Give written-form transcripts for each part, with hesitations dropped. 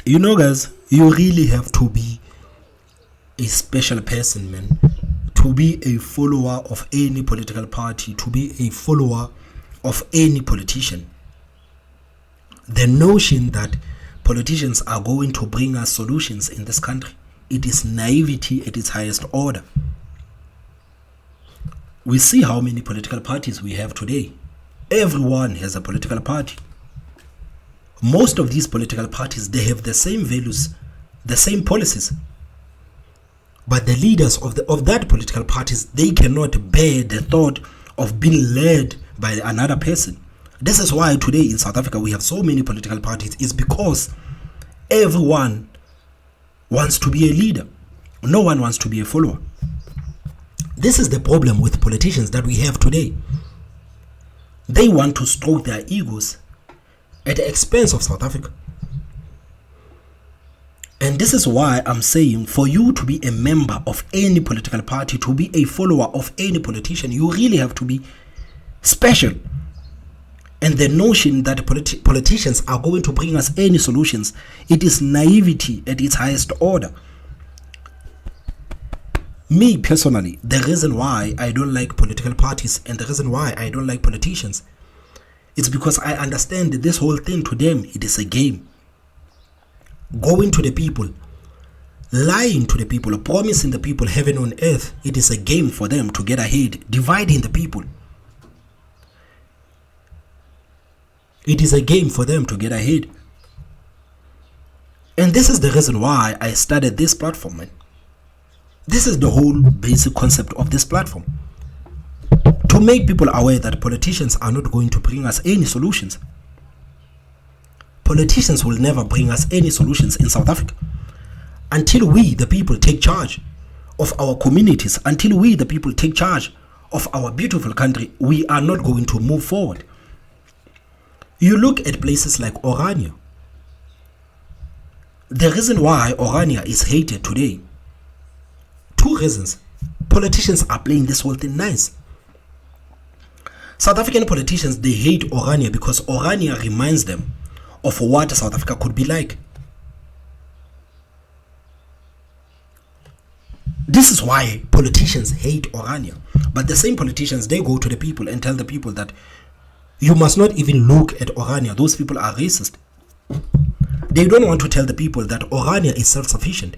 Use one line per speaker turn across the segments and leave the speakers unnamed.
You know, guys, you really have to be a special person, man, to be a follower of any political party, to be a follower of any politician. The notion that politicians are going to bring us solutions in this country, it is naivety at its highest order. We see how many political parties we have today. Everyone has a political party. Most of these political parties, they have the same values, the same policies. But the leaders of that political parties, they cannot bear the thought of being led by another person. This is why today in South Africa we have so many political parties. It's because everyone wants to be a leader. No one wants to be a follower. This is the problem with politicians that we have today. They want to stroke their egos at the expense of South Africa. And this is why I'm saying, for you to be a member of any political party, to be a follower of any politician, you really have to be special. And the notion that politicians are going to bring us any solutions, it is naivety at its highest order. Me personally, the reason why I don't like political parties and the reason why I don't like politicians, it's because I understand that this whole thing to them, it is a game. Going to the people, lying to the people, promising the people heaven on earth, it is a game for them to get ahead, dividing the people. It is a game for them to get ahead. And this is the reason why I started this platform, man. This is the whole basic concept of this platform. To make people aware that politicians are not going to bring us any solutions. Politicians will never bring us any solutions in South Africa until we, the people, take charge of our communities, until we, the people, take charge of our beautiful country. We are not going to move forward. You look at places like Orania. The reason why Orania is hated today, two reasons. Politicians are playing this whole thing nice. South African politicians, they hate Orania because Orania reminds them of what South Africa could be like. This is why politicians hate Orania. But the same politicians, they go to the people and tell the people that you must not even look at Orania. Those people are racist. They don't want to tell the people that Orania is self-sufficient.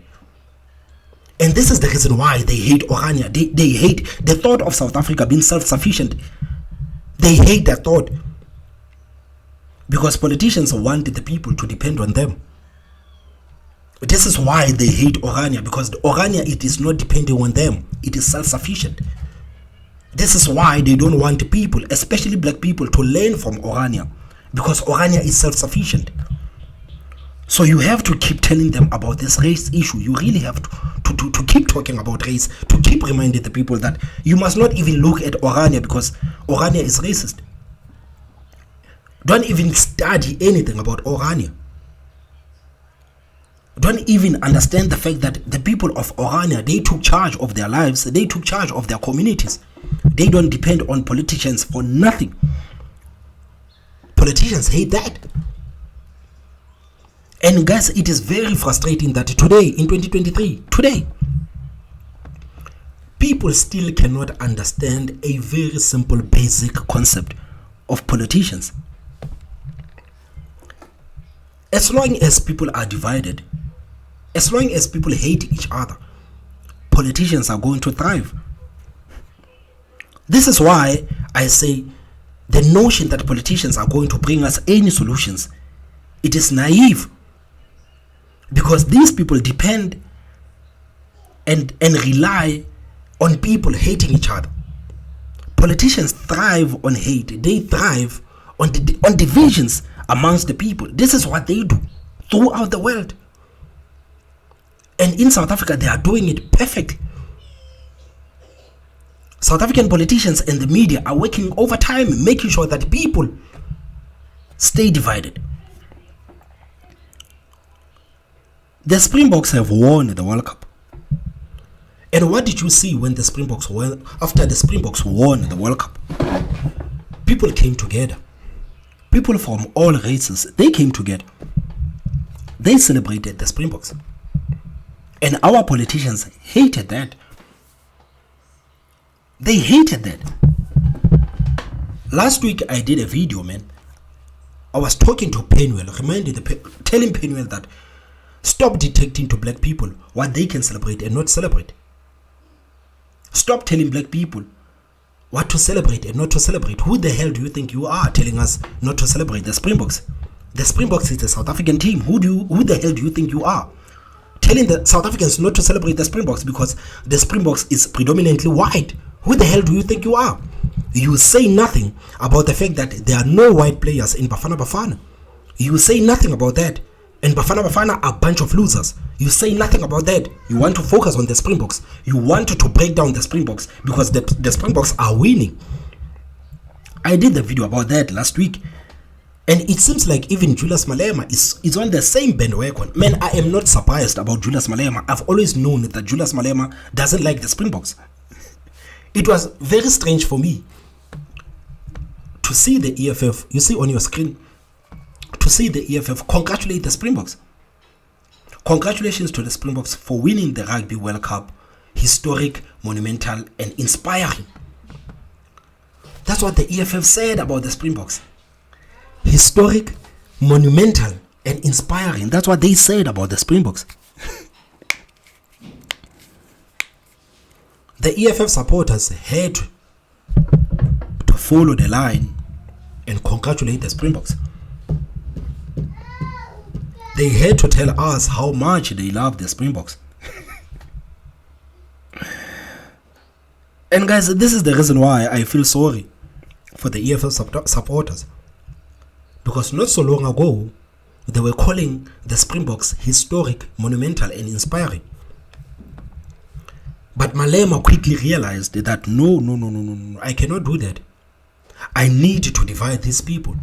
And this is the reason why they hate Orania. They hate the thought of South Africa being self-sufficient. They hate that thought. Because politicians want the people to depend on them. This is why they hate Orania. Because Orania, it is not depending on them. It is self-sufficient. This is why they don't want people, especially black people, to learn from Orania. Because Orania is self-sufficient. So you have to keep telling them about this race issue. You really have to keep talking about race, to keep reminding the people that you must not even look at Orania because Orania is racist. Don't even study anything about Orania. Don't even understand the fact that the people of Orania, they took charge of their lives, they took charge of their communities. They don't depend on politicians for nothing. Politicians hate that. And guys, it is very frustrating that today, in 2023, today, people still cannot understand a very simple, basic concept of politicians. As long as people are divided, as long as people hate each other, politicians are going to thrive. This is why I say the notion that politicians are going to bring us any solutions, it is naive. Because these people depend and rely on people hating each other. Politicians thrive on hate. They thrive on divisions amongst the people. This is what they do throughout the world. And in South Africa, they are doing it perfectly. South African politicians and the media are working overtime, making sure that people stay divided. The Springboks have won the World Cup. And what did you see when the Springboks won? After the Springboks won the World Cup, people came together. People from all races, they came together. They celebrated the Springboks. And our politicians hated that. They hated that. Last week I did a video, man. I was talking to Penwell, telling Penwell that stop dictating to black people what they can celebrate and not celebrate. Stop telling black people what to celebrate and not to celebrate. Who the hell do you think you are telling us not to celebrate the Springboks? The Springboks is a South African team. Who the hell do you think you are? Telling the South Africans not to celebrate the Springboks because the Springboks is predominantly white. Who the hell do you think you are? You say nothing about the fact that there are no white players in Bafana Bafana. You say nothing about that. And Bafana Bafana are a bunch of losers. You say nothing about that. You want to focus on the Springboks. You want to break down the Springboks because the Springboks are winning. I did the video about that last week. And it seems like even Julius Malema is on the same bandwagon. Man, I am not surprised about Julius Malema. I've always known that Julius Malema doesn't like the Springboks. It was very strange for me to see the EFF, you see on your screen, to see the EFF congratulate the Springboks. Congratulations to the Springboks for winning the Rugby World Cup. Historic, monumental, and inspiring. That's what the EFF said about the Springboks. Historic, monumental, and inspiring. That's what they said about the Springboks. The EFF supporters had to follow the line and congratulate the Springboks. They had to tell us how much they love the Springboks. And guys, this is the reason why I feel sorry for the EFF supporters. Because not so long ago, they were calling the Springboks historic, monumental, and inspiring. But Malema quickly realized that no, I cannot do that. I need to divide these people.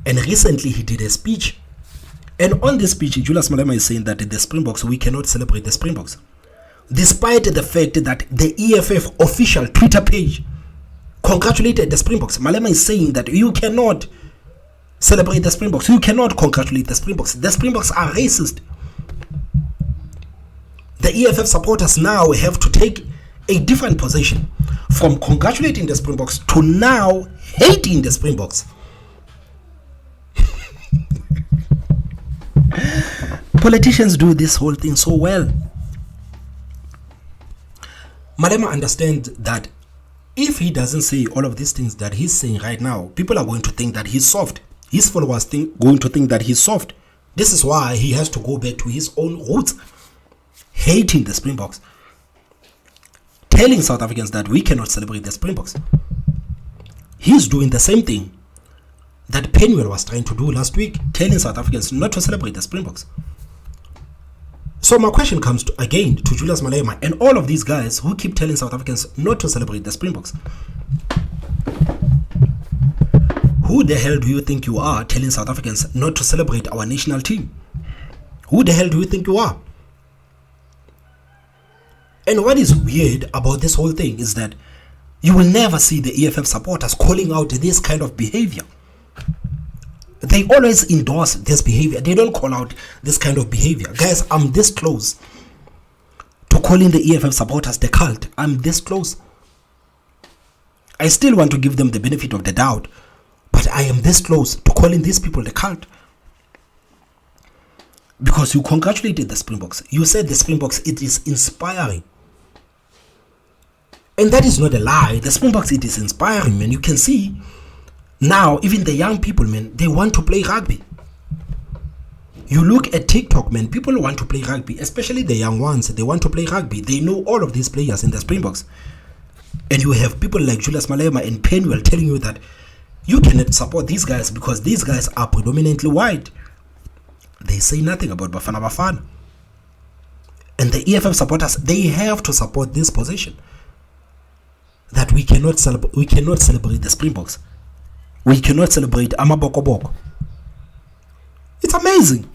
And recently he did a speech. And on this speech, Julius Malema is saying that the Springboks, we cannot celebrate the Springboks. Despite the fact that the EFF official Twitter page congratulated the Springboks, Malema is saying that you cannot celebrate the Springboks. You cannot congratulate the Springboks. The Springboks are racist. The EFF supporters now have to take a different position from congratulating the Springboks to now hating the Springboks. Politicians do this whole thing so well. Malema understands that if he doesn't say all of these things that he's saying right now, people are going to think that he's soft. His followers going to think that he's soft. This is why he has to go back to his own roots. Hating the Springboks. Telling South Africans that we cannot celebrate the Springboks. He's doing the same thing that Penwell was trying to do last week. Telling South Africans not to celebrate the Springboks. So my question comes again to Julius Malema and all of these guys who keep telling South Africans not to celebrate the Springboks. Who the hell do you think you are telling South Africans not to celebrate our national team? Who the hell do you think you are? And what is weird about this whole thing is that you will never see the EFF supporters calling out this kind of behavior. They always endorse this behavior. They don't call out this kind of behavior. Guys, I'm this close to calling the EFF supporters the cult. I'm this close. I still want to give them the benefit of the doubt, but I am this close to calling these people the cult. Because you congratulated the Springboks. You said the Springboks, it is inspiring. And that is not a lie. The Springboks, it is inspiring, man. You can see now, even the young people, man, they want to play rugby. You look at TikTok, man, people want to play rugby, especially the young ones. They want to play rugby. They know all of these players in the Springboks. And you have people like Julius Malema and Penwell telling you that you cannot support these guys because these guys are predominantly white. They say nothing about Bafana Bafana. And the EFF supporters, they have to support this position. That we cannot celebrate the Springboks. We cannot celebrate Amabokoboko. It's amazing.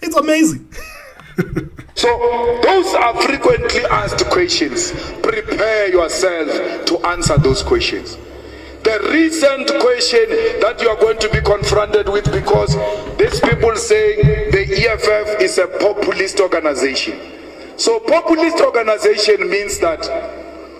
It's amazing.
So those are frequently asked questions. Prepare yourself to answer those questions. The the recent question that you are going to be confronted with, because these people saying the EFF is a populist organization. So populist organization means that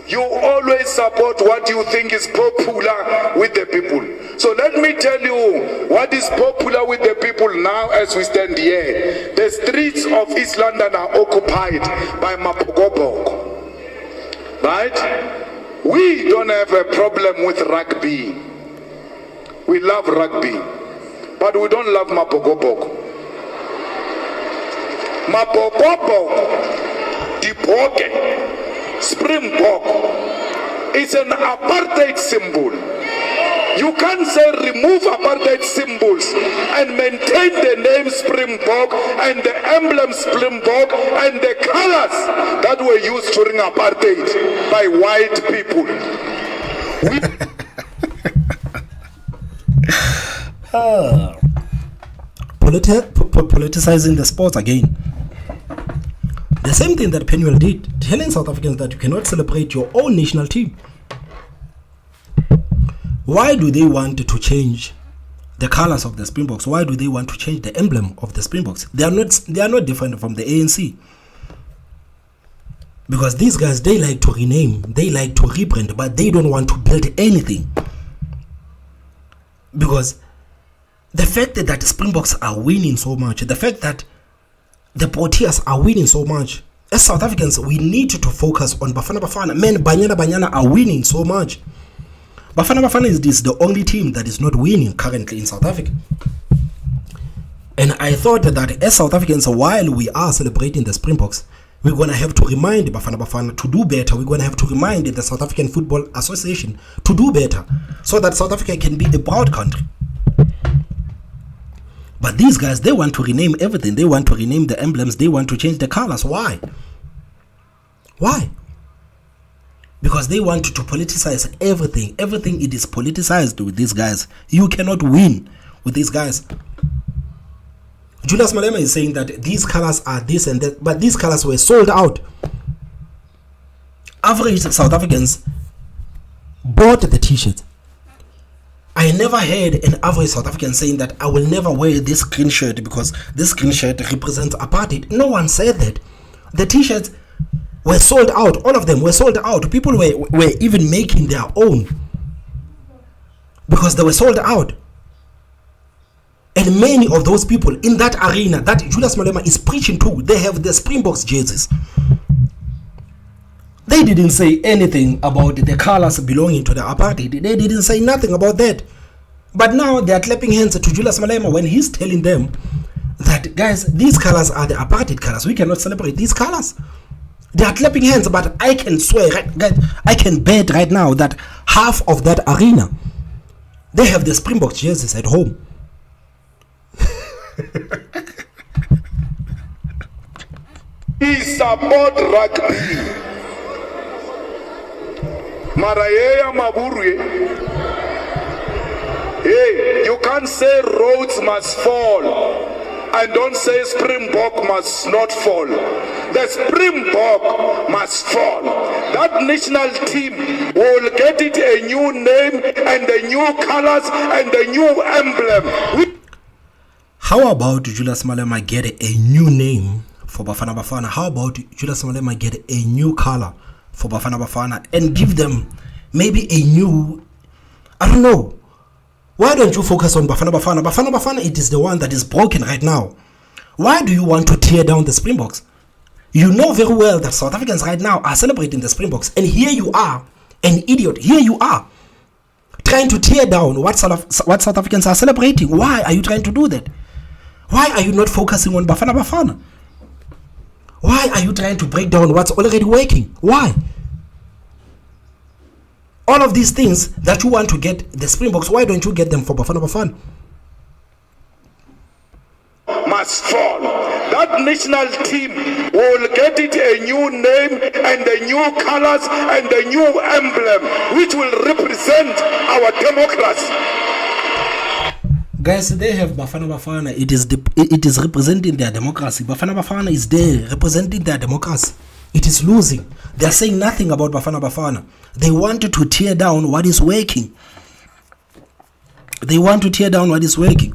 you always support what you think is popular with the people. So let me tell you what is popular with the people now as we stand here. The streets of East London are occupied by Mapogobok. Right? We don't have a problem with rugby. We love rugby. But we don't love Mapogobok. Mapogobok, Dipoke, Springbok is an apartheid symbol. You can't say remove apartheid symbols and maintain the name Springbok and the emblem Springbok and the colors that were used during apartheid by white people.
Politicizing the sports again. The same thing that Penuel did, telling South Africans that you cannot celebrate your own national team. Why do they want to change the colors of the Springboks? Why do they want to change the emblem of the Springboks? They are not different from the ANC. Because these guys, they like to rename, they like to rebrand, but they don't want to build anything. Because the fact that the Springboks are winning so much, the fact that the Proteas are winning so much, as South Africans, we need to focus on Bafana Bafana. Men, Banyana are winning so much. Bafana Bafana is the only team that is not winning currently in South Africa. And I thought that as South Africans, while we are celebrating the Springboks, we're going to have to remind Bafana Bafana to do better. We're going to have to remind the South African Football Association to do better so that South Africa can be a proud country. But these guys, they want to rename everything. They want to rename the emblems. They want to change the colors. Why? Why? Because they want to politicize everything. Everything, it is politicized with these guys. You cannot win with these guys. Julius Malema is saying that these colors are this and that, but these colors were sold out. Average South Africans bought the t-shirts. I never heard an average South African saying that I will never wear this green shirt because this green shirt represents apartheid. No one said that. The t-shirts were sold out. All of them were sold out. People were even making their own because they were sold out. And many of those people in that arena that Julius Malema is preaching to, they have the Springboks jerseys. They didn't say anything about the colors belonging to the apartheid. They didn't say nothing about that. But now they are clapping hands to Julius Malema when he's telling them that, guys, these colors are the apartheid colors. We cannot celebrate these colors. They are clapping hands, but I can swear, I can bet right now that half of that arena, they have the Springboks jerseys at home.
He support rugby. Marayea Maburwe. Hey, you can't say roads must fall and don't say Springbok must not fall. The Springbok must fall. That national team will get it a new name and the new colors and the new emblem.
How about Julius Malema get a new name for Bafana Bafana? How about Julius Malema get a new color for Bafana Bafana and give them maybe a new, I don't know. Why don't you focus on Bafana Bafana? Bafana Bafana, it is the one that is broken right now. Why do you want to tear down the Springboks? You know very well that South Africans right now are celebrating the Springboks, and here you are, an idiot. Here you are, trying to tear down what South Africans are celebrating. Why are you trying to do that? Why are you not focusing on Bafana Bafana? Why are you trying to break down what's already working? Why? All of these things that you want to get the Springboks, why don't you get them for Bafana Bafana?
Must fall. That national team will get it a new name and the new colors and the new emblem which will represent our democracy.
Guys, they have Bafana Bafana. It is representing their democracy. Bafana Bafana is there representing their democracy. It is losing. They are saying nothing about Bafana Bafana. They wanted to tear down what is working. They want to tear down what is working.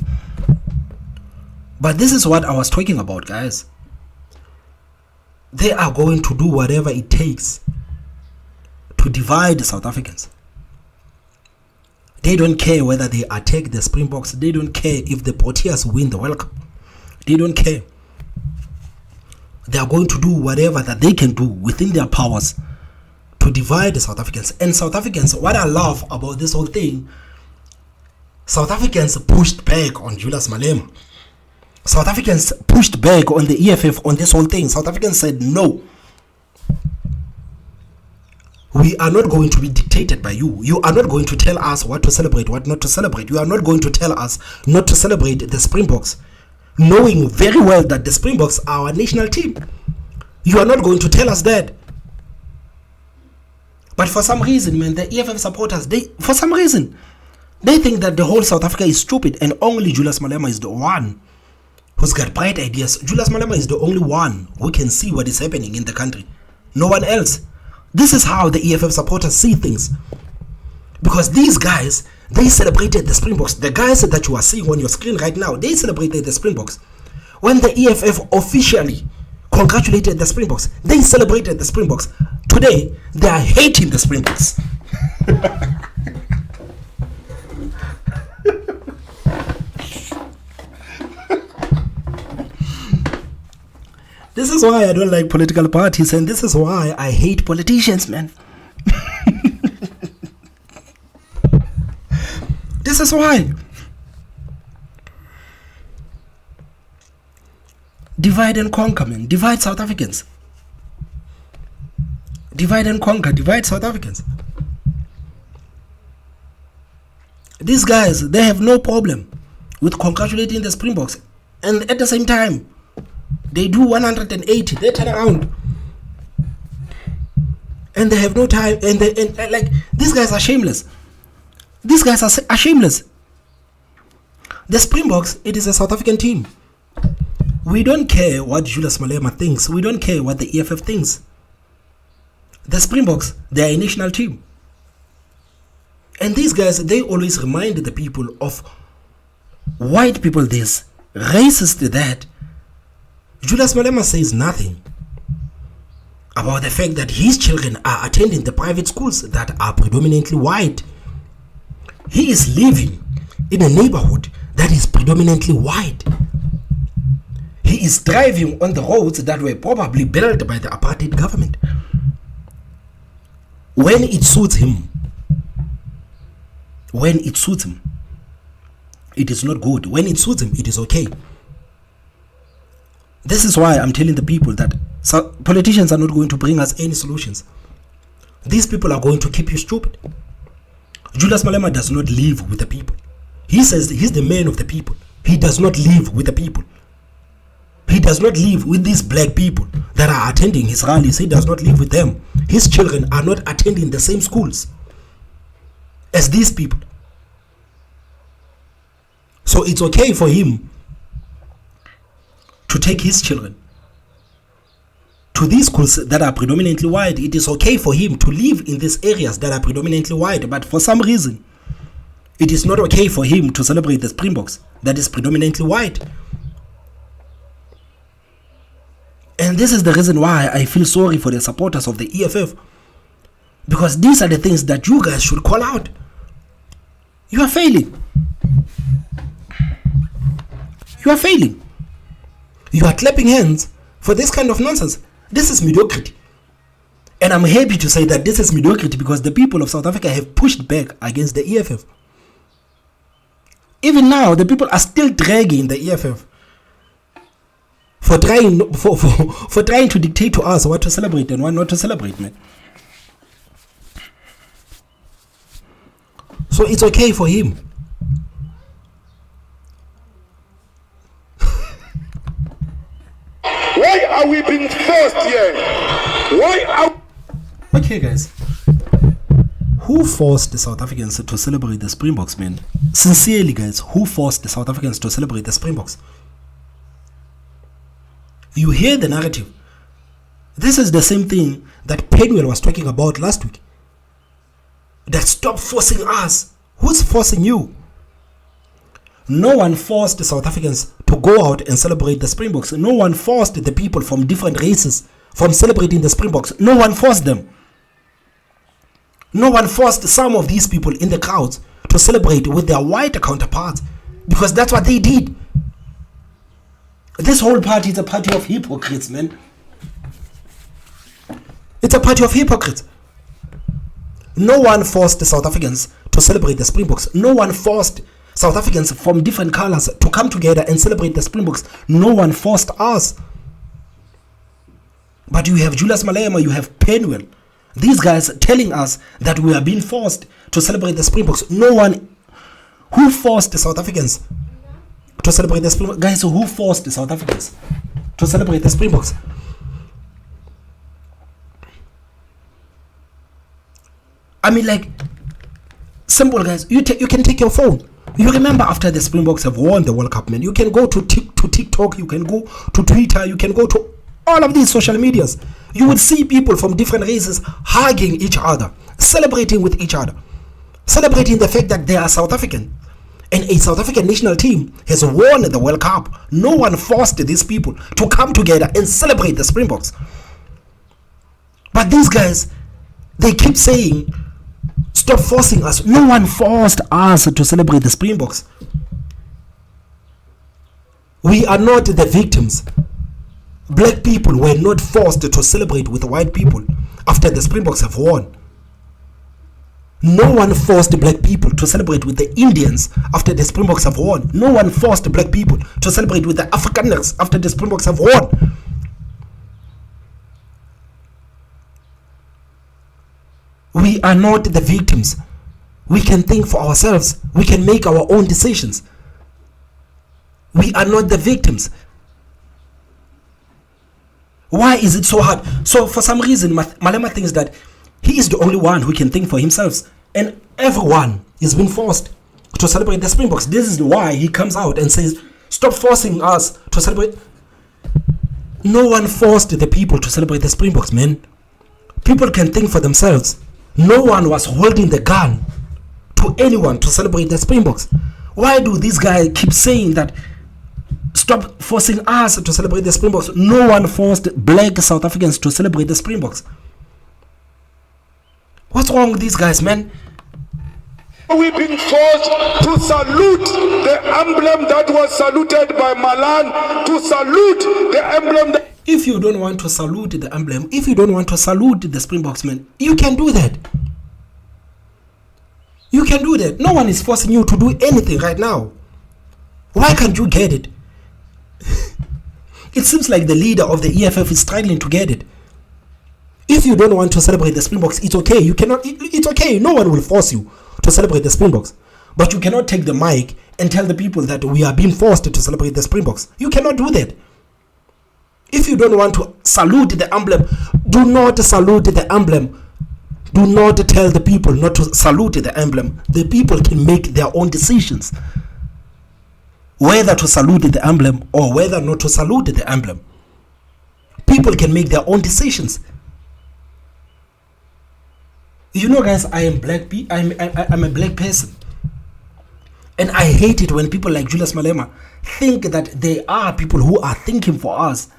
But this is what I was talking about, guys. They are going to do whatever it takes to divide the South Africans. They don't care whether they attack the Springboks. They don't care if the Proteas win the World Cup. They don't care. They are going to do whatever that they can do within their powers to divide the South Africans. And South Africans, what I love about this whole thing, South Africans pushed back on Julius Malema. South Africans pushed back on the EFF on this whole thing. South Africans said, no, we are not going to be dictated by you. You are not going to tell us what to celebrate, what not to celebrate. You are not going to tell us not to celebrate the Springboks, knowing very well that the Springboks are our national team. You are not going to tell us that. But for some reason, man, the EFF supporters, they think that the whole South Africa is stupid and only Julius Malema is the one who's got bright ideas. Julius Malema is the only one who can see what is happening in the country. No one else. This is how the EFF supporters see things. Because these guys, they celebrated the Springboks. The guys that you are seeing on your screen right now, they celebrated the Springboks. When the EFF officially congratulated the Springboks, they celebrated the Springboks. Today, they are hating the Springboks. This is why I don't like political parties, and this is why I hate politicians, man. This is why. Divide and conquer, man. Divide South Africans. Divide and conquer. Divide South Africans. These guys, they have no problem with congratulating the Springboks. And at the same time, they do 180. They turn around. And they have no time. And like, these guys are shameless. These guys are shameless. The Springboks, it is a South African team. We don't care what Julius Malema thinks. We don't care what the EFF thinks. The Springboks, they are a national team. And these guys, they always remind the people of white people this, racist that. Julius Malema says nothing about the fact that his children are attending the private schools that are predominantly white. He is living in a neighborhood that is predominantly white. He is driving on the roads that were probably built by the apartheid government. When it suits him, it is not good. When it suits him, it is okay. This is why I'm telling the people that politicians are not going to bring us any solutions. These people are going to keep you stupid. Julius Malema does not live with the people. He says he's the man of the people. He does not live with the people. He does not live with these black people that are attending his rallies. He does not live with them. His children are not attending the same schools as these people. So it's okay for him to take his children to these schools that are predominantly white. It is okay for him to live in these areas that are predominantly white. But for some reason, it is not okay for him to celebrate the Springboks that is predominantly white. And this is the reason why I feel sorry for the supporters of the EFF. Because these are the things that you guys should call out. You are failing. You are failing. You are clapping hands for this kind of nonsense. This is mediocrity. And I'm happy to say that this is mediocrity because the people of South Africa have pushed back against the EFF. Even now, the people are still dragging the EFF for trying to dictate to us what to celebrate and what not to celebrate, man. So it's okay for him.
Why are we being forced here? Why are...
Okay, guys. Who forced the South Africans to celebrate the Springboks, man? Sincerely, guys, who forced the South Africans to celebrate the Springboks? You hear the narrative. This is the same thing that Penwell was talking about last week. That stop forcing us. Who's forcing you? No one forced South Africans to go out and celebrate the Springboks. No one forced the people from different races from celebrating the Springboks. No one forced them. No one forced some of these people in the crowds to celebrate with their white counterparts, because that's what they did. This whole party is a party of hypocrites, man. It's a party of hypocrites. No one forced the South Africans to celebrate the Springboks. No one forced South Africans from different colors to come together and celebrate the Springboks. No one forced us. But you have Julius Malema, you have Penwell. These guys telling us that we are being forced to celebrate the Springboks. No one. Who forced the South Africans to celebrate the Springboks? Guys, who forced the South Africans to celebrate the Springboks? I mean, like, simple, guys. You can take your phone. You remember after the Springboks have won the World Cup, man, you can go to TikTok, you can go to Twitter, you can go to all of these social medias. You would see people from different races hugging each other, celebrating with each other, celebrating the fact that they are South African. And a South African national team has won the World Cup. No one forced these people to come together and celebrate the Springboks. But these guys, they keep saying, stop forcing us. No one forced us to celebrate the Springboks. We are not the victims. Black people were not forced to celebrate with white people after the Springboks have won. No one forced black people to celebrate with the Indians after the Springboks have won. No one forced black people to celebrate with the Afrikaners after the Springboks have won. We are not the victims. We can think for ourselves. We can make our own decisions. We are not the victims. Why is it so hard? So for some reason, Malema thinks that he is the only one who can think for himself. And everyone is being forced to celebrate the Springboks. This is why he comes out and says, stop forcing us to celebrate. No one forced the people to celebrate the Springboks, man. People can think for themselves. No one was holding the gun to anyone to celebrate the Springboks. Why do these guys keep saying that stop forcing us to celebrate the Springboks? No one forced black South Africans to celebrate the Springboks. What's wrong with these guys, man?
We've been forced to salute the emblem that was saluted by Malan, to salute the emblem that...
If you don't want to salute the emblem, if you don't want to salute the Springboks, man, you can do that. You can do that. No one is forcing you to do anything right now. Why can't you get it? It seems like the leader of the EFF is struggling to get it. If you don't want to celebrate the Springboks, it's okay. You cannot. It's okay. No one will force you to celebrate the Springboks. But you cannot take the mic and tell the people that we are being forced to celebrate the Springboks. You cannot do that. If you don't want to salute the emblem, do not salute the emblem. Do not tell the people not to salute the emblem. The people can make their own decisions whether to salute the emblem or whether not to salute the emblem. People can make their own decisions. You know, guys, I am black. I'm a black person, and I hate it when people like Julius Malema think that they are people who are thinking for us,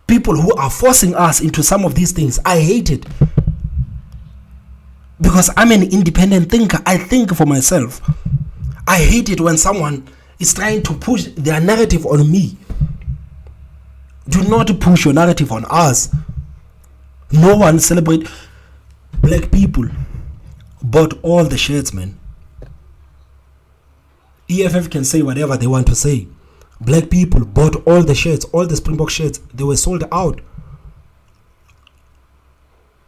people who are forcing us into some of these things. I hate it because I'm an independent thinker. I think for myself. I hate it when someone is trying to push their narrative on me. Do not push your narrative on us. No one celebrate. Black people bought all the shirts, man. EFF can say whatever they want to say. Black people bought all the shirts, all the Springbok shirts. They were sold out.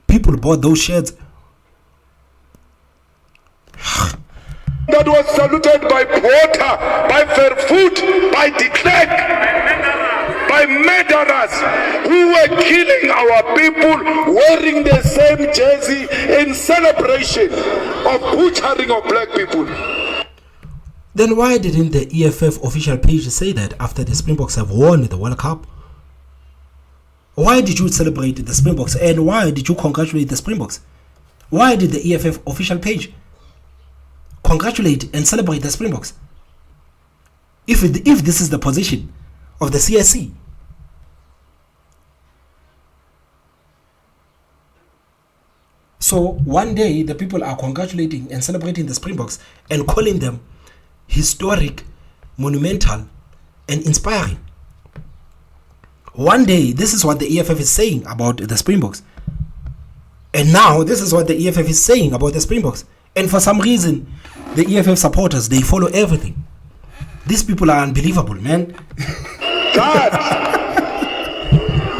People bought those shirts.
That was saluted by Porter, by Vervoet, by de Klerk, by murderers who were killing our people wearing the same jersey in celebration of butchering of black people.
Then why didn't the EFF official page say that after the Springboks have won the World Cup? Why did you celebrate the Springboks and why did you congratulate the Springboks? Why did the EFF official page congratulate and celebrate the Springboks? if this is the position of the CSC. So one day the people are congratulating and celebrating the Springboks and calling them historic, monumental, and inspiring. One day this is what the EFF is saying about the Springboks. And now this is what the EFF is saying about the Springboks. And for some reason, the EFF supporters, they follow everything. These people are unbelievable, man.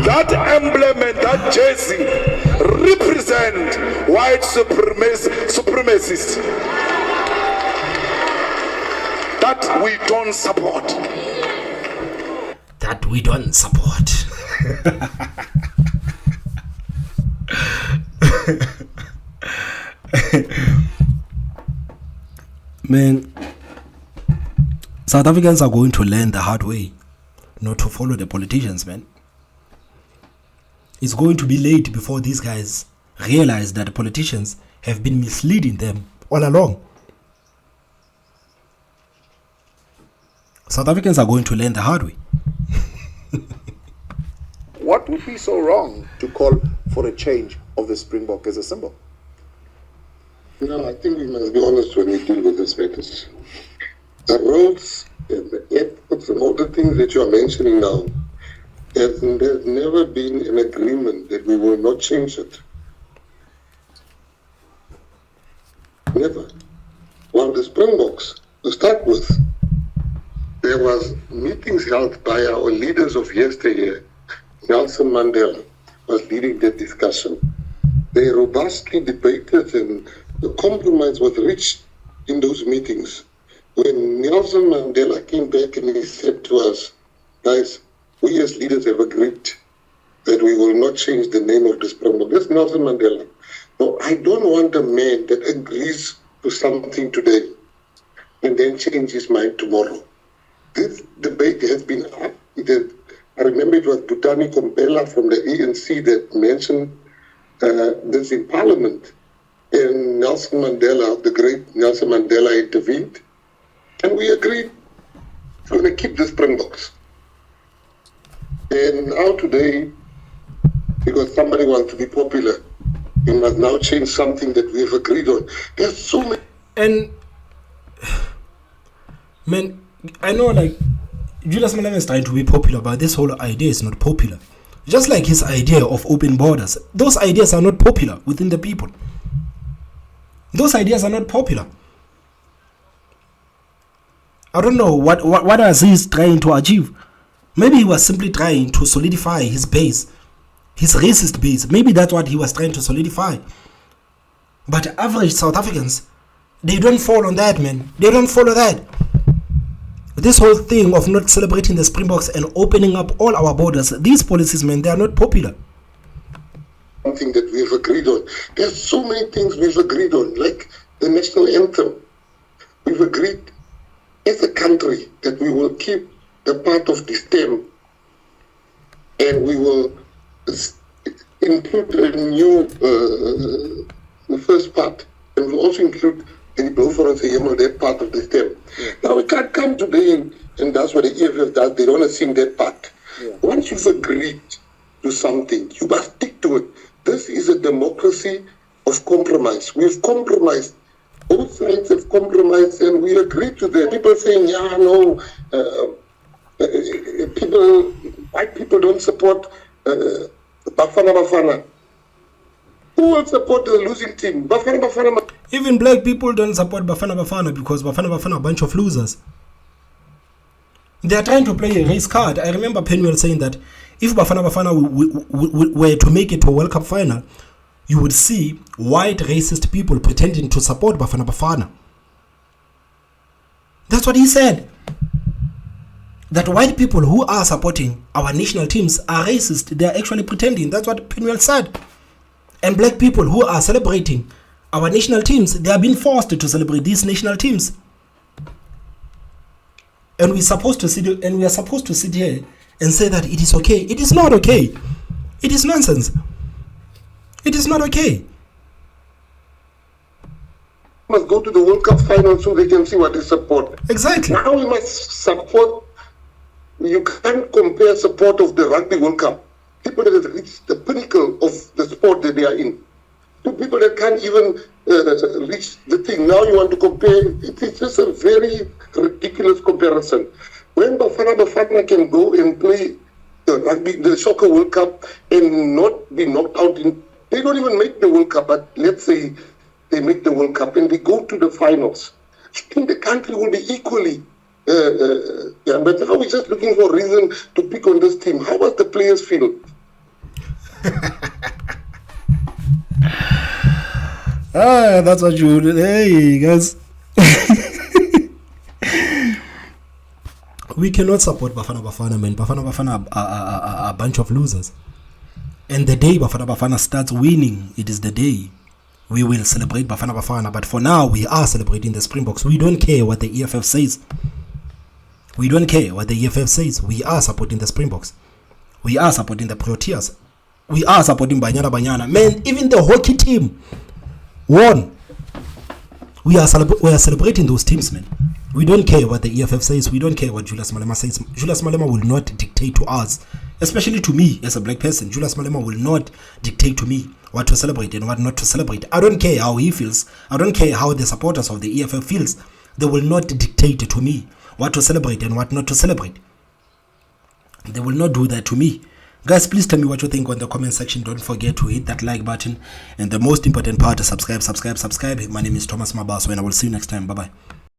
That emblem and that jersey represent white supremacists that we don't support.
That we don't support. Man, South Africans are going to learn the hard way not to follow the politicians, man. It's going to be late before these guys realize that the politicians have been misleading them all along. South Africans are going to learn the hard way.
What would be so wrong to call for a change of the Springbok as a symbol?
No, I think we must be honest when we deal with this matters. The roads and the airports and all the things that you are mentioning now, there's never been an agreement that we will not change it. Never. Well, the Springboks, to start with, there was meetings held by our leaders of yesteryear. Nelson Mandela was leading that discussion. They robustly debated and the compromise was reached in those meetings. When Nelson Mandela came back and he said to us, guys, we as leaders have agreed that we will not change the name of the Springbok. That's Nelson Mandela. No, I don't want a man that agrees to something today and then change his mind tomorrow. This debate has been up. I remember it was Butani Kompela from the ANC that mentioned this in Parliament. And Nelson Mandela, the great Nelson Mandela, intervened. And we agreed we're going to keep the Springboks. And now today, because somebody wants to be popular, we must now change something that we have agreed on. There's so many...
And, man, I know, like, Julius Malema is trying to be popular, but this whole idea is not popular. Just like his idea of open borders, those ideas are not popular within the people. Those ideas are not popular. I don't know what was he trying to achieve. Maybe he was simply trying to solidify his base, his racist base. Maybe that's what he was trying to solidify. But average South Africans, they don't fall on that, man. They don't follow that. This whole thing of not celebrating the Springboks and opening up all our borders, these policies, man, they are not popular.
Something that we've agreed on. There's so many things we've agreed on, like the national anthem. We've agreed as a country that we will keep the part of the stem and we will include a new, the first part, and we'll also include the Bloemfontein and that part of the stem. Yeah. Now we can't come today and that's what the EFF does, they don't want to sing that part. Yeah. Once you've agreed to something, you must stick to it. This is a democracy of compromise. We've compromised. Both sides have compromised and we agree to that. People saying, yeah, no, white people don't support Bafana. Who will support the losing team? Bafana.
Even black people don't support Bafana because Bafana are a bunch of losers. They are trying to play a race card. I remember Penuel saying that if Bafana were to make it to a World Cup final, you would see white racist people pretending to support Bafana. That's what he said. That white people who are supporting our national teams are racist. They are actually pretending. That's what Penuel said. And black people who are celebrating our national teams, they are being forced to celebrate these national teams. And we are supposed to sit here and say that it is okay. It is not okay. It is nonsense. It is not okay.
must go to the World Cup final so they can see what they support.
Exactly.
Now we must support. You can't compare support of the Rugby World Cup. People that have reached the pinnacle of the sport that they are in, to people that can't even reach the thing. Now you want to compare. It's just a very ridiculous comparison. When Bafana can go and play the Soccer World Cup and not be knocked out they don't even make the World Cup, but let's say they make the World Cup and they go to the finals. I think the country will be equally. But now we're just looking for a reason to pick on this team. How does the players feel?
That's what you. Hey, guys. We cannot support Bafana, man. Bafana are a bunch of losers. And the day Bafana starts winning, it is the day we will celebrate Bafana. But for now, we are celebrating the Springboks. We don't care what the EFF says. We don't care what the EFF says. We are supporting the Springboks. We are supporting the Proteas. We are supporting Banyana. Man, even the hockey team won. We are celebrating those teams, man. We don't care what the EFF says. We don't care what Julius Malema says. Julius Malema will not dictate to us, especially to me as a black person. Julius Malema will not dictate to me what to celebrate and what not to celebrate. I don't care how he feels. I don't care how the supporters of the EFF feels. They will not dictate to me what to celebrate and what not to celebrate. They will not do that to me. Guys, please tell me what you think on the comment section. Don't forget to hit that like button. And the most important part is subscribe. My name is Thomas Mabaso and I will see you next time. Bye-bye.